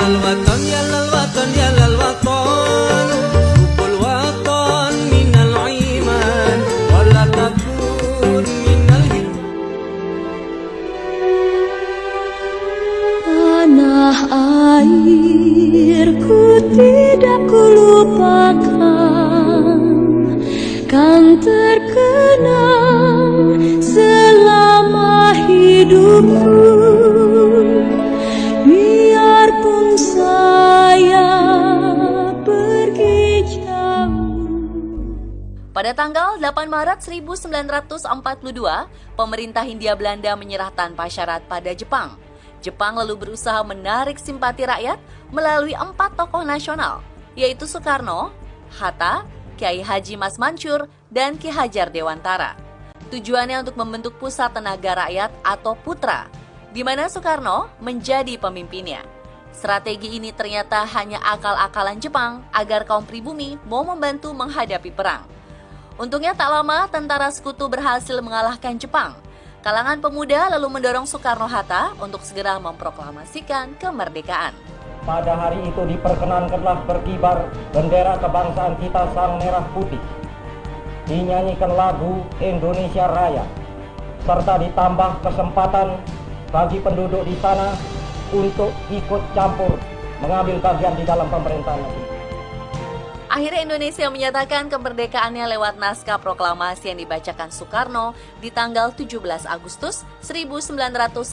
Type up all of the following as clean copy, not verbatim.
للوطن يا للوطن يا للوطن حب الوطن من الإيمان ولا تكون من الهند. Tanah airku tidak kulupakan, kan terkenang selama hidupku. Biarpun saya pergi jauh. Pada tanggal 8 Maret 1942, pemerintah Hindia Belanda menyerah tanpa syarat pada Jepang. Jepang lalu berusaha menarik simpati rakyat melalui 4 tokoh nasional, yaitu Soekarno, Hatta, Kiai Haji Mas Mansur, dan Ki Hajar Dewantara. Tujuannya untuk membentuk Pusat Tenaga Rakyat atau Putra, di mana Soekarno menjadi pemimpinnya. Strategi ini ternyata hanya akal-akalan Jepang agar kaum pribumi mau membantu menghadapi perang. Untungnya tak lama tentara sekutu berhasil mengalahkan Jepang. Kalangan pemuda lalu mendorong Soekarno-Hatta untuk segera memproklamasikan kemerdekaan. Pada hari itu diperkenankanlah berkibar bendera kebangsaan kita sang merah putih. Dinyanyikan lagu Indonesia Raya, serta ditambah kesempatan bagi penduduk di sana untuk ikut campur mengambil bagian di dalam pemerintahan negeri. Akhirnya Indonesia menyatakan kemerdekaannya lewat naskah proklamasi yang dibacakan Soekarno di tanggal 17 Agustus 1945.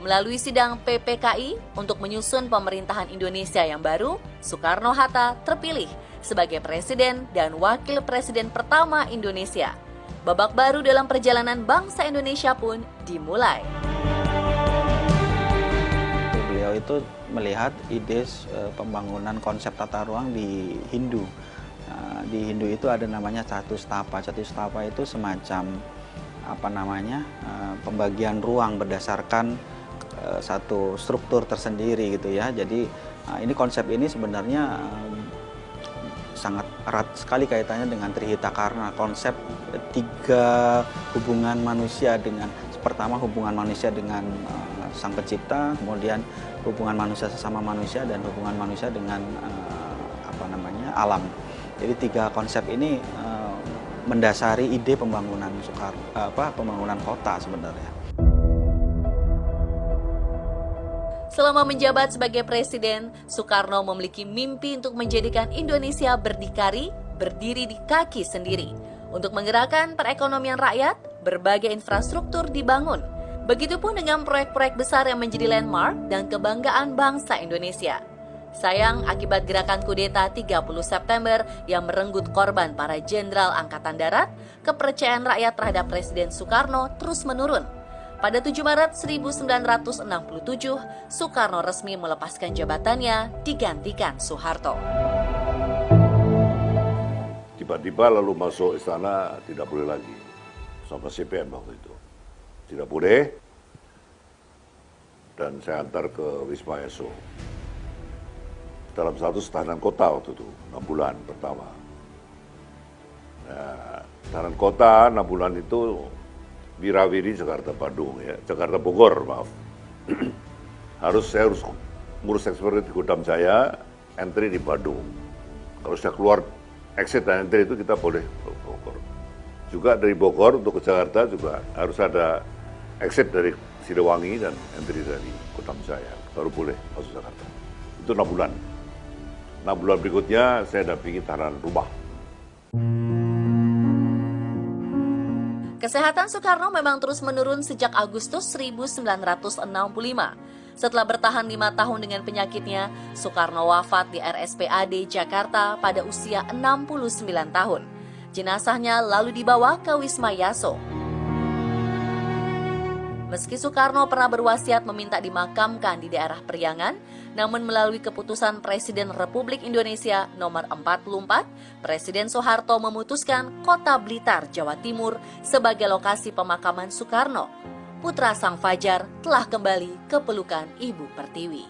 Melalui sidang PPKI untuk menyusun pemerintahan Indonesia yang baru, Soekarno-Hatta terpilih sebagai presiden dan wakil presiden pertama Indonesia. Babak baru dalam perjalanan bangsa Indonesia pun dimulai. Beliau itu melihat ide pembangunan konsep tata ruang di Hindu. Di Hindu itu ada namanya Chatustapa. Chatustapa itu semacam pembagian ruang berdasarkan satu struktur tersendiri gitu ya. Jadi konsep ini sebenarnya sangat erat sekali kaitannya dengan Trihita-karna, konsep 3 hubungan manusia dengan pertama hubungan manusia dengan Sang Pencipta, kemudian hubungan manusia sesama manusia, dan hubungan manusia dengan alam. Jadi 3 konsep ini mendasari ide pembangunan pembangunan kota sebenarnya. Selama menjabat sebagai presiden, Soekarno memiliki mimpi untuk menjadikan Indonesia berdiri di kaki sendiri. Untuk menggerakkan perekonomian rakyat, berbagai infrastruktur dibangun. Begitupun dengan proyek-proyek besar yang menjadi landmark dan kebanggaan bangsa Indonesia. Sayang, akibat gerakan kudeta 30 September yang merenggut korban para jenderal Angkatan Darat, kepercayaan rakyat terhadap Presiden Soekarno terus menurun. Pada 7 Maret 1967, Soekarno resmi melepaskan jabatannya, digantikan Soeharto. Tiba-tiba lalu masuk istana, tidak boleh lagi. Sama CPN waktu itu. Tidak boleh. Dan saya antar ke Wisma Eso. Dalam satu tahanan kota waktu itu, 6 bulan pertama. Nah, tahanan kota 6 bulan itu wirawiri Jakarta Bandung ya, Jakarta Bogor maaf. Saya harus ngurus ekspor di Kodam Jaya, entry di Bandung. Kalau sudah keluar exit dan entry itu kita boleh ke Bogor. Juga dari Bogor untuk ke Jakarta juga harus ada exit dari Siliwangi dan entry dari Kodam Jaya, baru boleh masuk Jakarta. Itu 6 bulan. 6 bulan berikutnya saya dampingi tahanan rumah. Kesehatan Soekarno memang terus menurun sejak Agustus 1965. Setelah bertahan 5 tahun dengan penyakitnya, Soekarno wafat di RSPAD Jakarta pada usia 69 tahun. Jenazahnya lalu dibawa ke Wisma Yaso. Meski Soekarno pernah berwasiat meminta dimakamkan di daerah Priangan, namun melalui keputusan Presiden Republik Indonesia nomor 44, Presiden Soeharto memutuskan Kota Blitar, Jawa Timur sebagai lokasi pemakaman Soekarno. Putra Sang Fajar telah kembali ke pelukan Ibu Pertiwi.